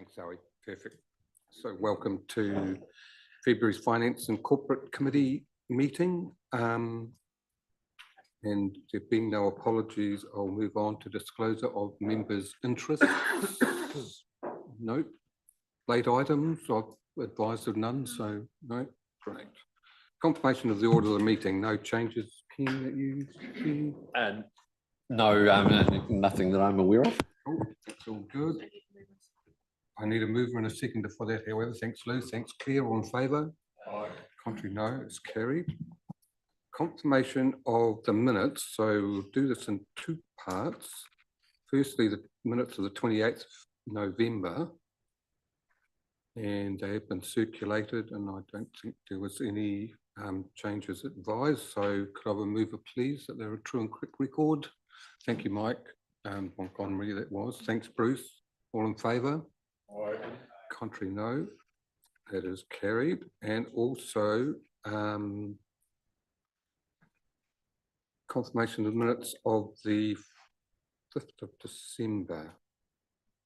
Thanks, Zoe. Perfect. So welcome to February's Finance and Corporate Committee meeting. And there being no apologies, I'll move on to disclosure of members' interests. No. Late items, I've advised of none, so no. Great. Confirmation of the order of the meeting. No changes, Ken, that you see? No, nothing that I'm aware of. Oh, that's all good. I need a mover and a seconder for that, however. Thanks, Lou. Thanks, Claire. All in favour? Aye. Contrary, no. It's carried. Confirmation of the minutes. So we'll do this in two parts. Firstly, the minutes of the 28th of November. And they have been circulated, and I don't think there was any changes advised. So could I have a mover, please, that they're a true and correct record? Thank you, Mike. Montgomery, that was. Thanks, Bruce. All in favour? Aye. Contrary, no. That is carried. And also confirmation of minutes of the 5th of December,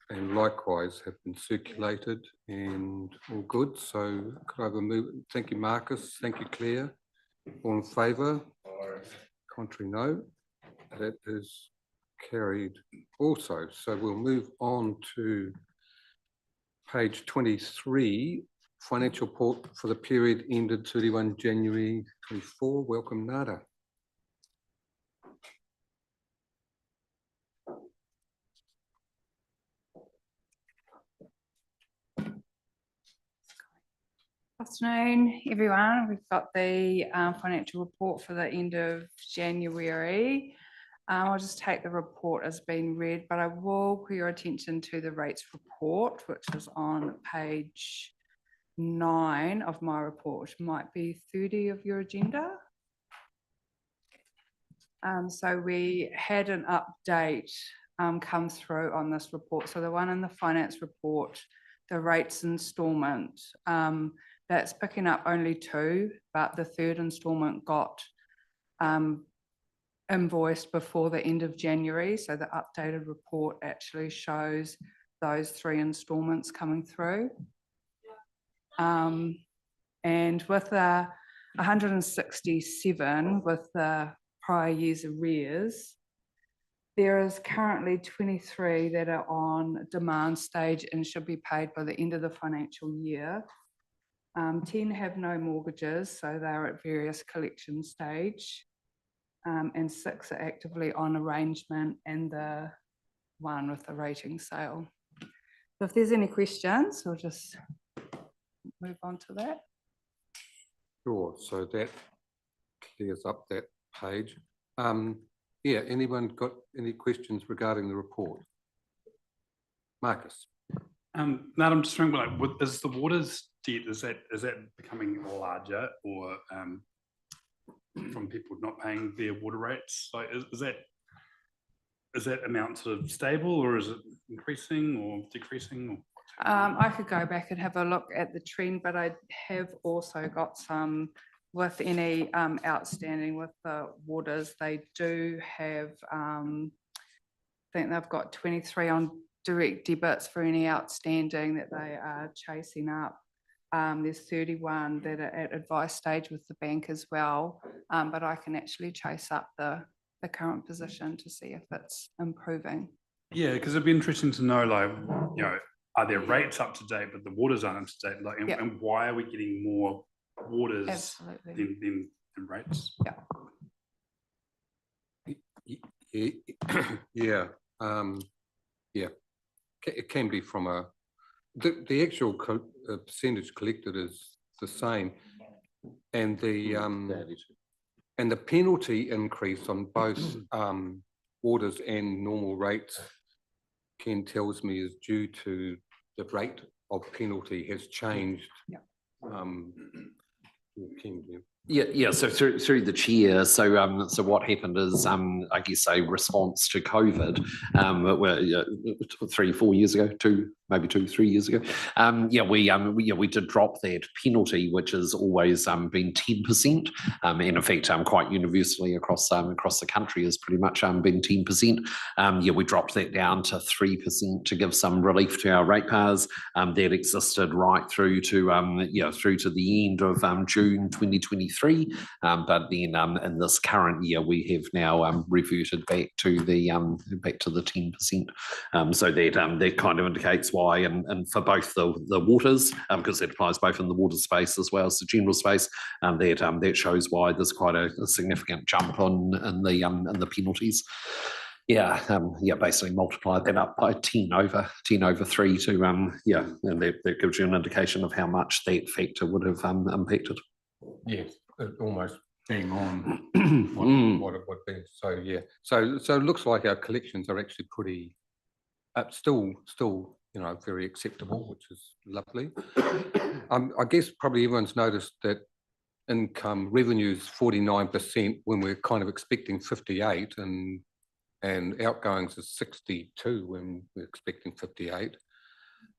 and likewise have been circulated and all good. So could I have a move? Thank you, Marcus. Thank you, Claire. All in favour? Aye. Contrary, no. That is carried also. So we'll move on to page 23, financial report for the period ended 31 January 24. Welcome, Nada. Afternoon, everyone. We've got the financial report for the end of January. I'll just take the report as being read, but I will call your attention to the rates report, which is on page 9 of my report, which might be 30 of your agenda. So we had an update come through on this report. So the one in the finance report, the rates instalment, that's picking up only 2, but the 3rd instalment got invoiced before the end of January. So the updated report actually shows those 3 instalments coming through. And with the 167 with the prior year's arrears, there is currently 23 that are on demand stage and should be paid by the end of the financial year. 10 have no mortgages, so they're at various collection stage. And 6 are actively on arrangement, and the 1 with the rating sale. So if there's any questions, we'll just move on to that. Sure, so that clears up that page. Yeah, anyone got any questions regarding the report? Marcus. Now I'm just wondering, like, is the water's debt, is that becoming larger, or from people not paying their water rates? Like, is that amount sort of stable, or is it increasing or decreasing? Or I could go back and have a look at the trend, but I have also got some with any outstanding with the waters. They do have, I think they've got 23 on direct debits for any outstanding that they are chasing up. There's 31 that are at advice stage with the bank as well, but I can actually chase up the current position to see if it's improving. Yeah, because it'd be interesting to know, like, you know, are their rates up to date, but the waters aren't up to date? Like, and why are we getting more waters than rates? Yeah. Yeah. It can be from the actual percentage collected is the same, and the penalty increase on both orders and normal rates, Ken tells me, is due to the rate of penalty has changed. Yeah. So through the chair. So what happened is, I guess, a response to COVID. 3-4 years ago, maybe 2-3 years ago. We did drop that penalty, which has always been 10%. And in fact, quite universally across the country has pretty much been 10%. We dropped that down to 3% to give some relief to our ratepayers. That existed right through to through to the end of June 2023. But then in this current year, we have now reverted back to the 10%. So that kind of indicates why, and for both the waters, because that applies both in the water space as well as the general space, that shows why there's quite a significant jump in the penalties. Basically multiply that up by 10 over 3 to and that gives you an indication of how much that factor would have impacted. Yes, almost bang on what it would be. So yeah, so it looks like our collections are actually pretty still very acceptable, which is lovely. I guess probably everyone's noticed that income revenue is 49% when we're kind of expecting 58, and outgoings is 62 when we're expecting 58.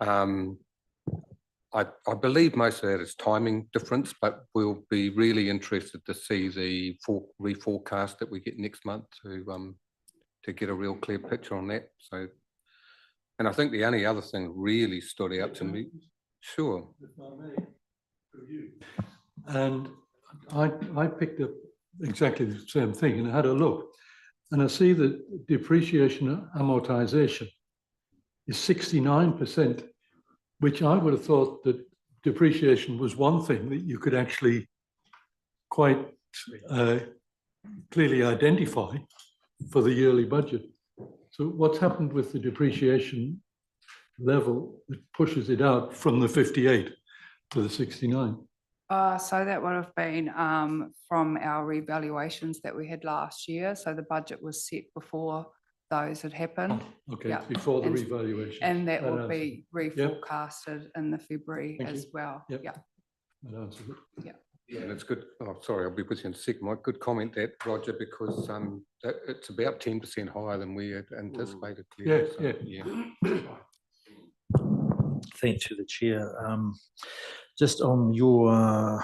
I believe most of that is timing difference, but we'll be really interested to see the reforecast that we get next month to get a real clear picture on that. So, and I think the only other thing really stood out to me. Sure. If I may, review. And I picked up exactly the same thing and had a look, and I see that depreciation and amortization is 69%, which I would have thought that depreciation was one thing that you could actually quite clearly identify for the yearly budget. So what's happened with the depreciation level that pushes it out from the 58 to the 69? So that would have been from our revaluations that we had last year. So the budget was set before those had happened. Oh, okay, Yeah. before the And- revaluation. And that will answers be reforecasted in the February Thank as you. well. Yep. Yeah. That answers it. And it's good. Oh, sorry, I'll be with you in a second. Mike, good comment that, Roger, because it's about 10% higher than we had anticipated. Clearly. Yeah, Thanks to the chair. Just on your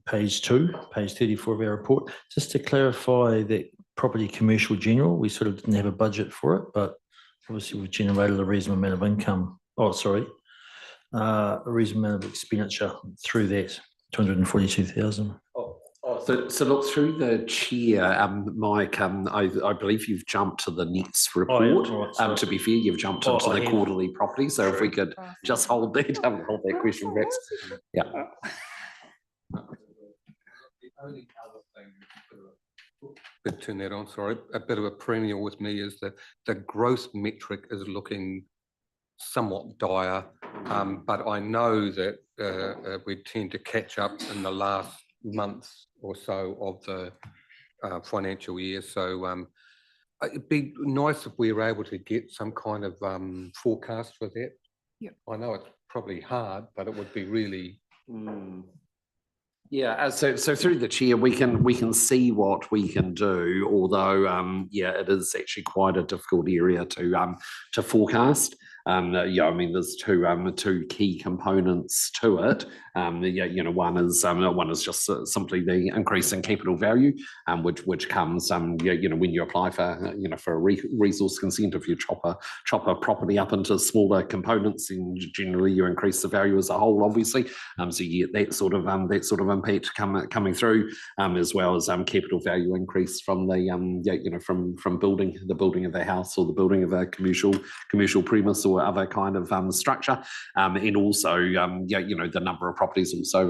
page 2, page 34 of our report, just to clarify that property commercial general, we sort of didn't have a budget for it, but obviously we've generated a reasonable amount of income. A reasonable amount of expenditure through that, 242,000. So look through the chair, Mike. I believe you've jumped to the next report. Right, To be fair, you've jumped into I the have. quarterly property. So if we could just hold that question, perhaps. Yeah. only other thing, but turn that on, sorry, a bit of a perennial with me is that the growth metric is looking somewhat dire, but I know that we tend to catch up in the last month or so of the financial year. So it'd be nice if we were able to get some kind of forecast for that. Yep. I know it's probably hard, but it would be really. Yeah, so through the chair, we can see what we can do. Although, yeah, it is actually quite a difficult area to forecast. I mean, there's two key components to it. One is just simply the increase in capital value, which comes, when you apply for a resource consent. If you chop a property up into smaller components, and generally you increase the value as a whole, obviously. So you get that sort of impact coming through, as well as capital value increase from the from building of the house or the building of a commercial premise or other kind of structure, and also the number of properties also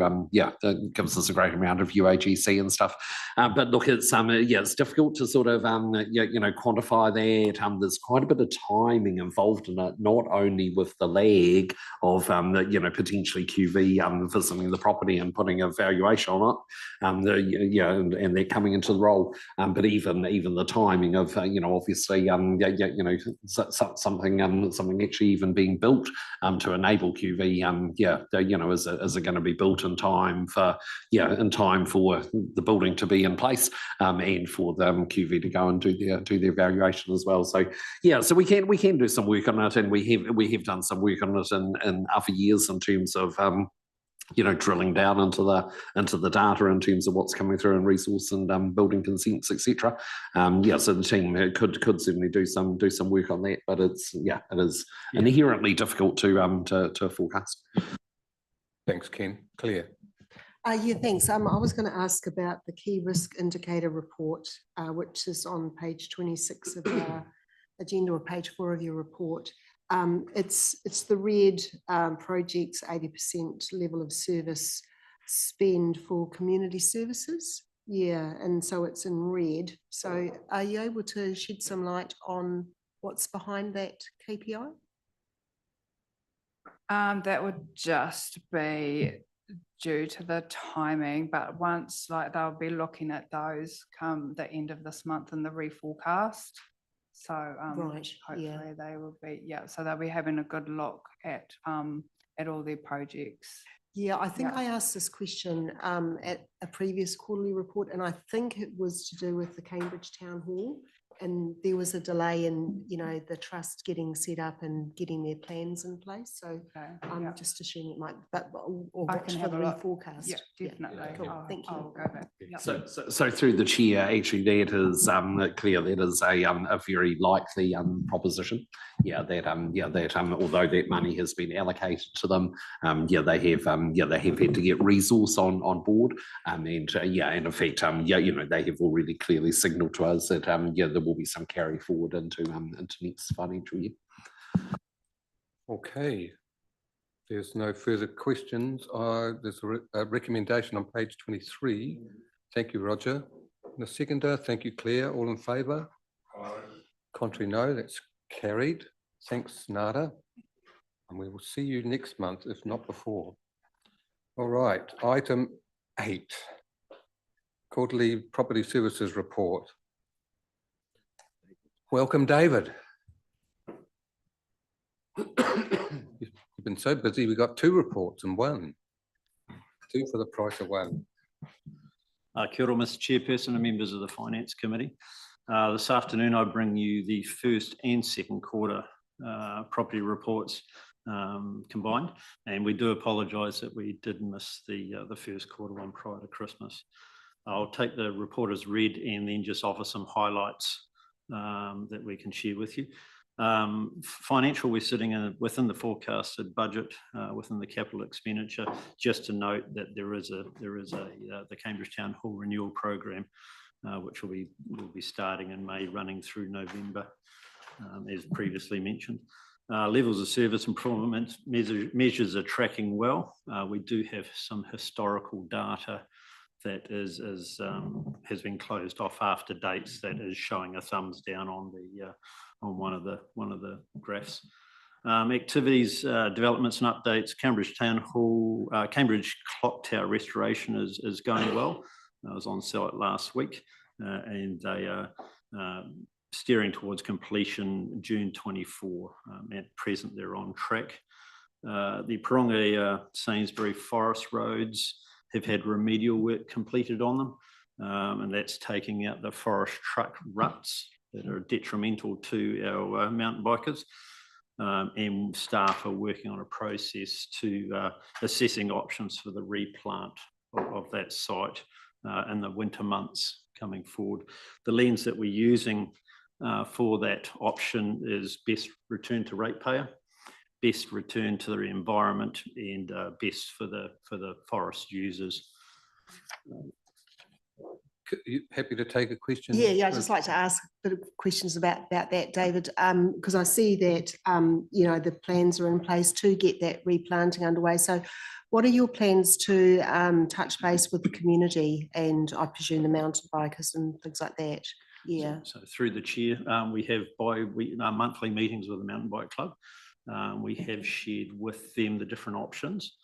that gives us a great amount of UAGC and stuff. But look, it's difficult to sort of quantify that. There's quite a bit of timing involved in it, not only with the lag of potentially QV visiting the property and putting a valuation on it, and they're coming into the role, but even the timing of obviously something actually even being built to enable QV. Is it going to be built in time for the building to be in place and for the QV to go and do their evaluation as well. So so we can do some work on it, and we have done some work on it in other years in terms of drilling down into the data in terms of what's coming through in resource and building consents, etc. So the team could certainly do some work on that, but it is inherently difficult to forecast. Thanks, Ken. Claire. Yeah, thanks. I was going to ask about the key risk indicator report, which is on page 26 of our agenda, or page 4 of your report. It's the red projects 80% level of service spend for community services. Yeah, and so it's in red. So are you able to shed some light on what's behind that KPI? That would just be due to the timing, but once they'll be looking at those come the end of this month in the reforecast. So Right, yeah. hopefully they will be, so they'll be having a good look at all their projects. Yeah, I think Yeah. I asked this question at a previous quarterly report, and I think it was to do with the Cambridge Town Hall. And there was a delay in, the trust getting set up and getting their plans in place. So Okay, I'm just assuming it might, or I watch can for have the a look. reforecast. Yeah, definitely. Cool, thank you. I'll go back. Yep. So through the chair, actually, that is clear. That is a very likely proposition. Although that money has been allocated to them, they have had to get resource on board, and in fact, they have already clearly signalled to us that there will be some carry forward into next financial year. Okay. There's no further questions. There's a recommendation on page 23. Thank you, Roger. And the seconder, thank you, Claire. All in favour? Contrary, no. That's carried. Thanks, Nada. And we will see you next month, if not before. All right. Item 8. Quarterly Property Services Report. Welcome, David. You've been so busy, we got 2 reports in one. 2 for the price of 1. Kia ora, Mr. Chairperson and members of the Finance Committee. This afternoon, I bring you the first and second quarter property reports combined, and we do apologise that we did miss the first quarter one prior to Christmas. I'll take the report as read and then just offer some highlights that we can share with you. Financial, we're sitting within the forecasted budget within the capital expenditure. Just to note that there is the Cambridge Town Hall renewal program, which will be starting in May, running through November, as previously mentioned. Levels of service improvement measures are tracking well. We do have some historical data that has been closed off after dates that is showing a thumbs down on one of the graphs. Activities, developments and updates. Cambridge Town Hall, Cambridge Clock Tower restoration is going well. I was on site last week, and they are steering towards completion June 24. At present, they're on track. The Paronga Sainsbury Forest roads have had remedial work completed on them, and that's taking out the forest truck ruts that are detrimental to our mountain bikers. And staff are working on a process to assessing options for the replant of that site in the winter months coming forward. The lens that we're using for that option is best return to ratepayer, best return to the environment, and best for the forest users. You happy to take a question? Yeah, I'd just like to ask a bit of questions about that, David, because I see that, the plans are in place to get that replanting underway. So what are your plans to touch base with the community and I presume the mountain bikers and things like that? Yeah. So through the chair, we have monthly meetings with the Mountain Bike Club. We have shared with them the different options,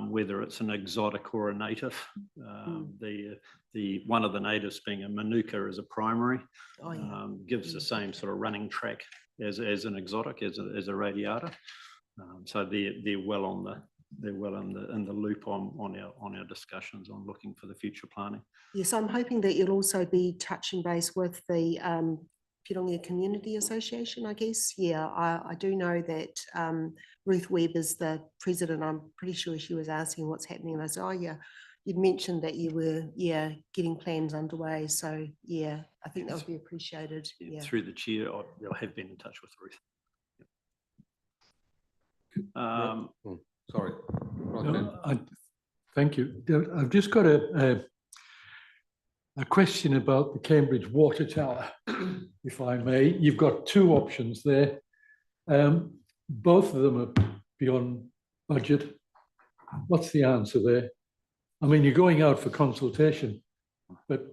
whether it's an exotic or a native. One of the natives being a manuka as a primary, gives the same sort of running track as an exotic, as a radiata. So they're well on the in the loop on our discussions on looking for the future planning. Yes, I'm hoping that you'll also be touching base with the Pirongia Community Association, I guess. Yeah, I do know that Ruth Webb is the president. I'm pretty sure she was asking what's happening. And I said, oh yeah, you'd mentioned that you were, getting plans underway. So yeah, I think that would be appreciated. Yeah. Through the chair, I have been in touch with Ruth. Sorry. Right then. No, thank you. I've just got a question about the Cambridge Water Tower, if I may. You've got two options there. Both of them are beyond budget. What's the answer there? I mean, you're going out for consultation, but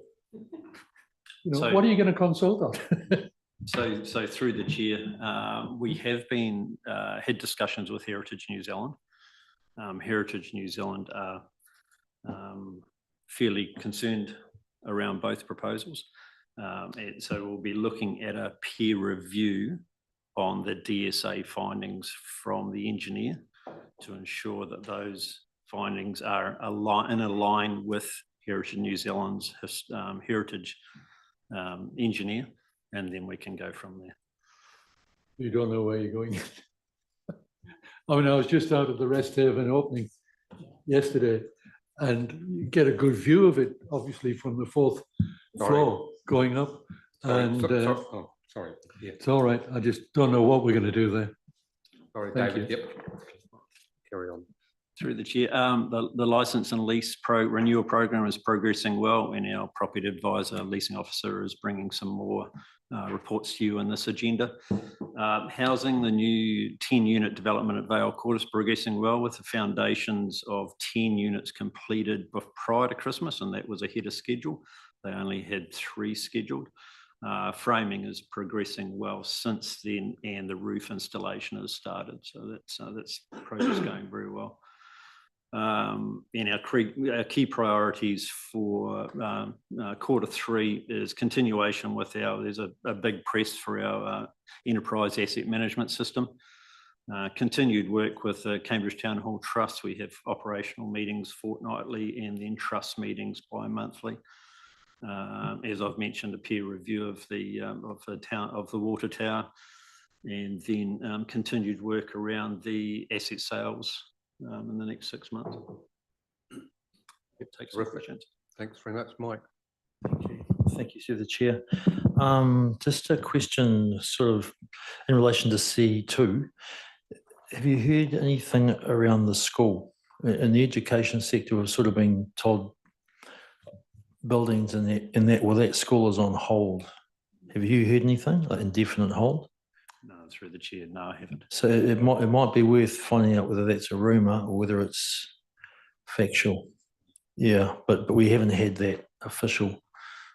what are you going to consult on? So through the chair, we have been had discussions with Heritage New Zealand. Heritage New Zealand are fairly concerned around both proposals. And so we'll be looking at a peer review on the DSA findings from the engineer to ensure that those findings are in line with Heritage New Zealand's heritage engineer, and then we can go from there. You don't know where you're going. I mean, I was just out at the Rest Haven opening yesterday, and you get a good view of it, obviously, from the fourth floor going up. And sorry. Yeah. It's all right. I just don't know what we're going to do there. Sorry, Thank David. you. Yep. Carry on. Through the chair, the license and lease renewal program is progressing well, and our property advisor, leasing officer, is bringing some more reports to you in this agenda. Housing, the new 10-unit development at Vale Court is progressing well, with the foundations of 10 units completed prior to Christmas, and that was ahead of schedule. They only had 3 scheduled. Framing is progressing well since then, and the roof installation has started. So that's project's going very well. And our key priorities for Q3 is continuation with there's a big press for our enterprise asset management system. Continued work with the Cambridge Town Hall Trust. We have operational meetings fortnightly and then trust meetings bi-monthly. As I've mentioned, a peer review of the water tower, and then continued work around the asset sales in the next 6 months. Thanks very much, Mike. Thank you. Thank you, through the chair. Just a question sort of in relation to C2. Have you heard anything around the school? In the education sector, we've sort of been told buildings in that school is on hold. Have you heard anything, like indefinite hold? No, through the chair, no, I haven't. So it might be worth finding out whether that's a rumour or whether it's factual. Yeah, but we haven't had that official.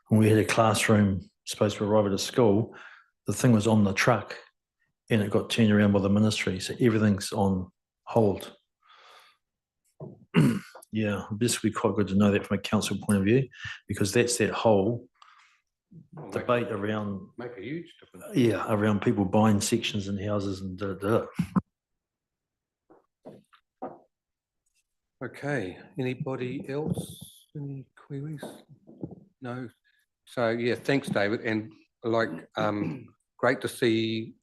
When we had a classroom supposed to arrive at a school, the thing was on the truck and it got turned around by the ministry. So everything's on hold. Yeah, this would be quite good to know that from a council point of view, because that's that whole debate around, Make a huge difference. yeah, around people buying sections in houses and Okay, anybody else? Any queries? No. So yeah, thanks, David. And great to see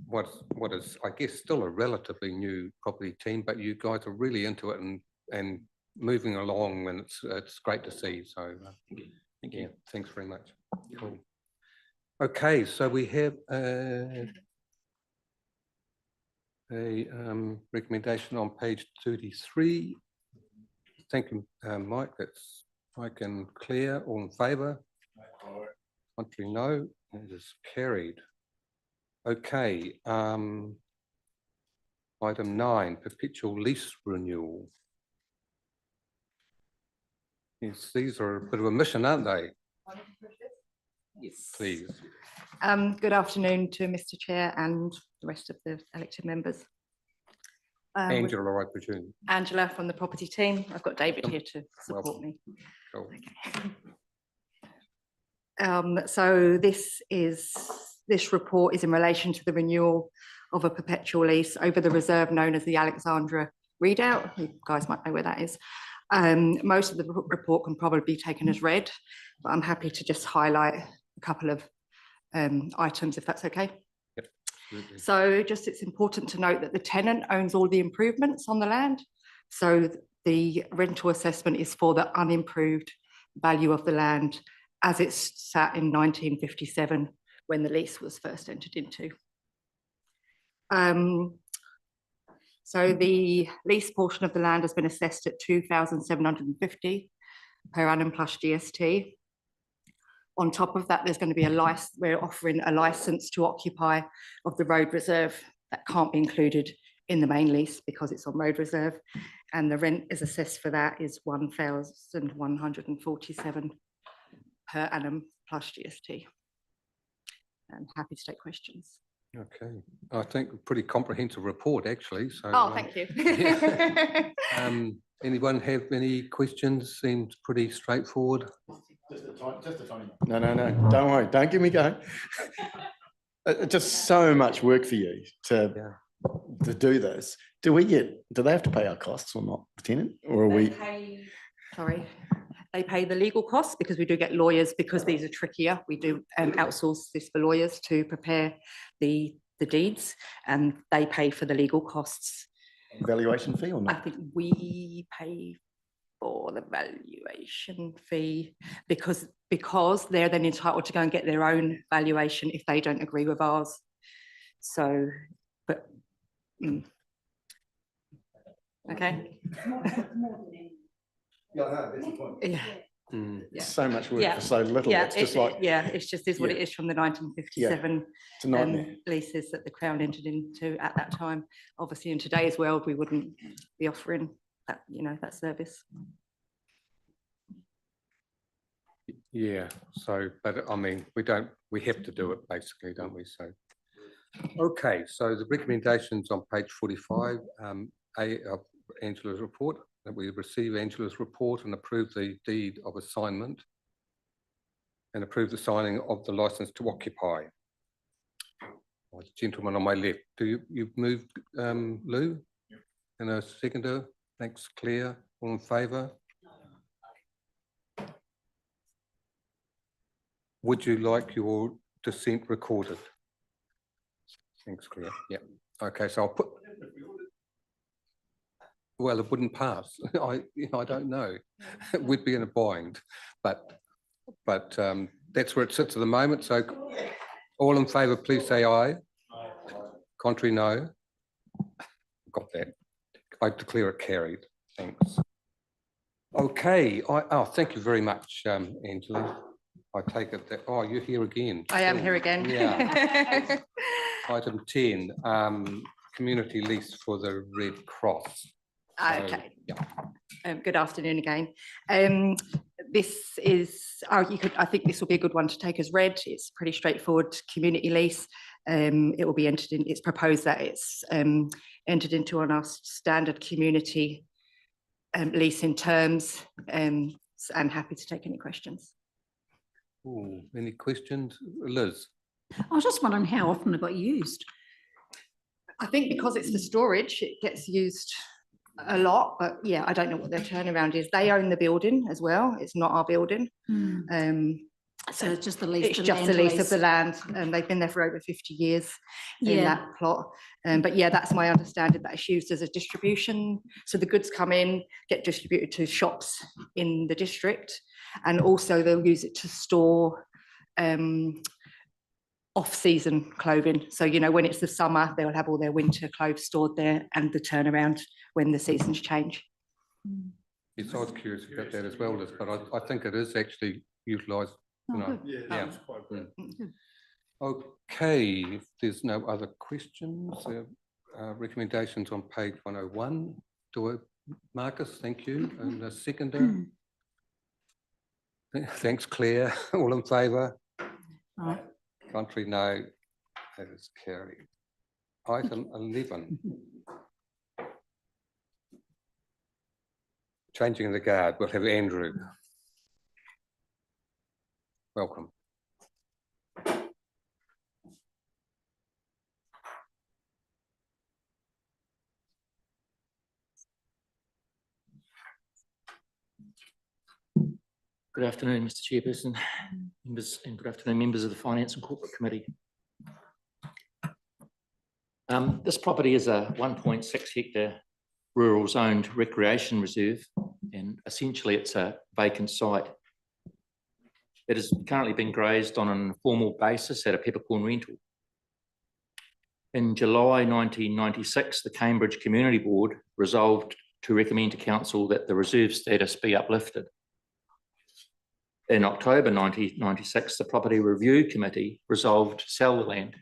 what is, I guess, still a relatively new property team, but you guys are really into it and moving along, and it's great to see. So Thank you. thanks very much. Cool. Okay, so we have a recommendation on page 33. Thank you, Mike. That's Mike and Claire. All in favour? Contrary, no. It is carried. Okay. Item 9, perpetual lease renewal. Yes, these are a bit of a mission, aren't they? Yes. Please. Good afternoon to Mr. Chair and the rest of the elected members. Angela, I presume. Angela from the property team. I've got David here to support Welcome. me. Cool. Okay. So this is this report is in relation to the renewal of a perpetual lease over the reserve known as the Alexandra Redoubt. You guys might know where that is. Most of the report can probably be taken as read, but I'm happy to just highlight a couple of items if that's okay. Absolutely. So just it's important to note that the tenant owns all the improvements on the land. So the rental assessment is for the unimproved value of the land as it sat in 1957 when the lease was first entered into. So the lease portion of the land has been assessed at 2,750 per annum plus GST. On top of that, there's going to be a license. We're offering a license to occupy of the road reserve that can't be included in the main lease because it's on road reserve. And the rent is assessed for that is 1,147 per annum plus GST. I'm happy to take questions. Okay, I think a pretty comprehensive report, actually. So, Oh, thank you. yeah. Anyone have any questions? Seems pretty straightforward. Just a tiny. No, don't worry, don't get me going. It's just so much work for you to do this. Do they have to pay our costs or not, the tenant, or are we? They pay the legal costs because we do get lawyers because these are trickier. We do outsource this for lawyers to prepare the deeds, and they pay for the legal costs. Valuation fee or I not? think we pay for the valuation fee because they're then entitled to go and get their own valuation if they don't agree with ours. So, but okay. Yeah. It's so much work for so little. Yeah, It's just like it's just is what it is from the 1957 it's a nightmare. leases that the Crown entered into at that time. Obviously, in today's world, we wouldn't be offering that, that service. Yeah. So, but I mean, we have to do it basically, don't we? So, okay. So the recommendations on page 45, Angela's report, that we receive Angela's report and approve the deed of assignment and approve the signing of the license to occupy. The gentleman on my left, you've moved, Lou? And a seconder, thanks, Claire, all in favour? Would you like your dissent recorded? Thanks, Claire, yeah. Okay, so I'll put, well, it wouldn't pass. I don't know. We'd be in a bind, but that's where it sits at the moment. So all in favour, please say aye. Contrary, no. Got that. I declare it carried. Thanks. Okay. Thank you very much, Angela. I take it that, you're here again. I am here again. Yeah. Item 10, community lease for the Red Cross. Okay. Yeah. Good afternoon again. This is, I think this will be a good one to take as read. It's pretty straightforward community lease. It will be entered in, it's proposed that it's entered into on our standard community leasing terms, and happy to take any questions. Ooh, any questions? Liz? I was just wondering how often it got used. I think because it's for storage, it gets used a lot, but yeah, I don't know what their turnaround is. They own the building as well. It's not our building. So it's just the lease. It's just the lease of the land, and they've been there for over 50 years in that plot. But yeah, that's my understanding, that it's used as a distribution. So the goods come in, get distributed to shops in the district, and also they'll use it to store off-season clothing. So, when it's the summer, they'll have all their winter clothes stored there, and the turnaround when the seasons change. Yes, I was curious about that as well, Liz, but I think it is actually utilised. Yeah. Okay, if there's no other questions, recommendations on page 101. Marcus, thank you. And a seconder. Thanks, Claire. All in favour? Contrary, no. That is carried. Item 11. Changing the guard. We'll have Andrew. Welcome. Good afternoon, Mr Chairperson, members, and good afternoon, members of the Finance and Corporate Committee. This property is a 1.6 hectare rural zoned recreation reserve, and essentially it's a vacant site. It has currently been grazed on an informal basis at a peppercorn rental. In July 1996, the Cambridge Community Board resolved to recommend to Council that the reserve status be uplifted. In October 1996, the Property Review Committee resolved to sell the land.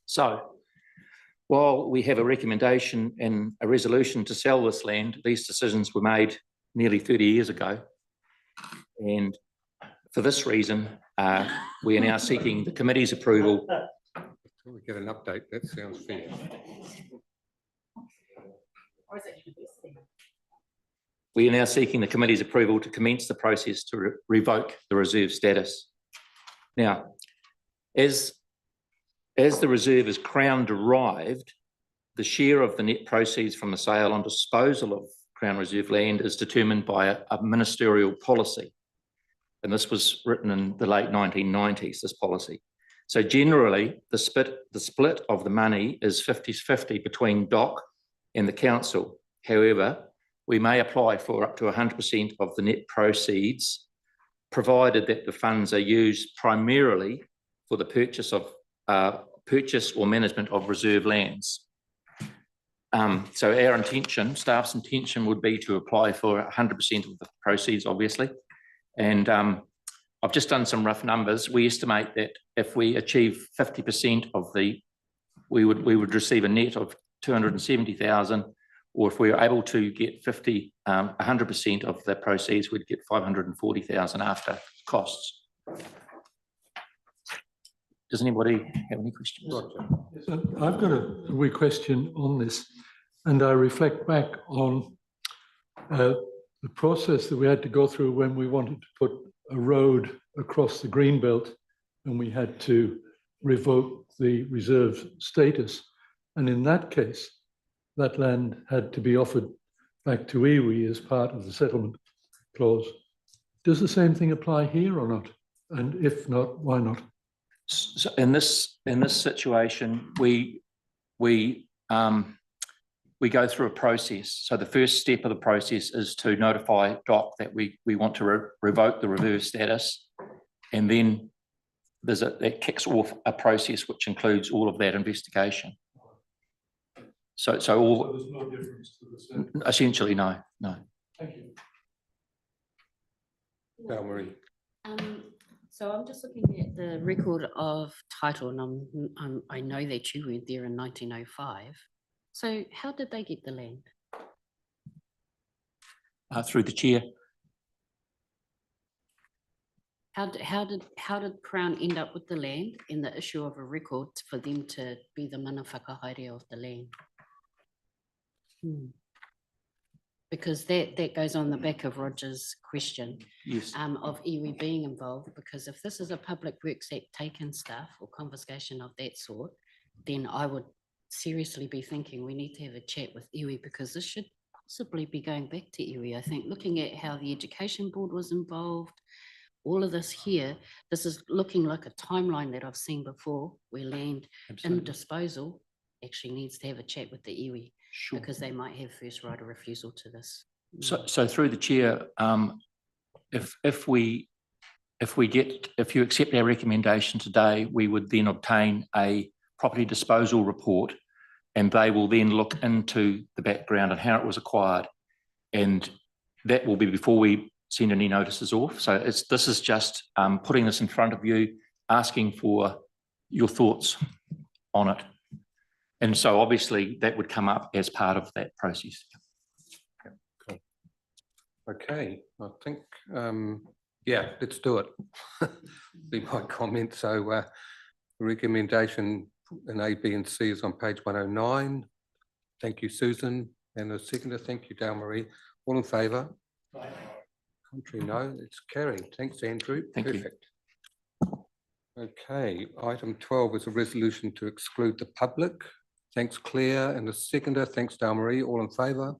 So, while we have a recommendation and a resolution to sell this land, these decisions were made nearly 30 years ago. And for this reason, we are now seeking the committee's approval. Till we get an update, that sounds fair. We are now seeking the committee's approval to commence the process to revoke the reserve status. Now, as the reserve is Crown derived, the share of the net proceeds from the sale and disposal of Crown Reserve land is determined by a ministerial policy. And this was written in the late 1990s, this policy. So generally, the split of the money is 50-50 between DOC and the council. However, we may apply for up to 100% of the net proceeds, provided that the funds are used primarily for the purchase or management of reserve lands. So our intention, staff's intention, would be to apply for 100% of the proceeds, obviously. And I've just done some rough numbers. We estimate that if we achieve 50% of we would receive a net of 270,000, or if we were able to get 100% of the proceeds, we'd get 540,000 after costs. Does anybody have any questions? So I've got a wee question on this, and I reflect back on the process that we had to go through when we wanted to put a road across the Greenbelt, and we had to revoke the reserve status. And in that case, that land had to be offered back to iwi as part of the settlement clause. Does the same thing apply here or not? And if not, why not? So in this situation, we go through a process. So the first step of the process is to notify DOC that we want to revoke the reserve status, and then that kicks off a process which includes all of that investigation. So There's no difference to the same. Essentially, no. Thank you. Marie. So I'm just looking at the record of title, and I know that you went there in 1905. So how did they get the land? Through the chair. How did Crown end up with the land in the issue of a record for them to be the mana whakahaere of the land? Because that goes on the back of Roger's question. Yes. Of iwi being involved, because if this is a Public Works Act taken stuff or conversation of that sort, then I would seriously be thinking we need to have a chat with iwi, because this should possibly be going back to iwi. I think looking at how the Education Board was involved, all of this here, this is looking like a timeline that I've seen before, where land in disposal actually needs to have a chat with the iwi. Sure. Because they might have first right of refusal to this. So through the chair, if you accept our recommendation today, we would then obtain a property disposal report, and they will then look into the background and how it was acquired, and that will be before we send any notices off. So this is just putting this in front of you, asking for your thoughts on it. And so obviously that would come up as part of that process. Cool. Okay, I think, yeah, let's do it. Be my comment. So recommendation in A, B and C is on page 109. Thank you, Susan. And the seconder, thank you, Dale Marie. All in favour? Contrary, no, it's carried. Thanks, Andrew. Thank you. Perfect. Okay, item 12 is a resolution to exclude the public. Thanks, Claire. And the seconder, thanks, Dale Marie. All in favour?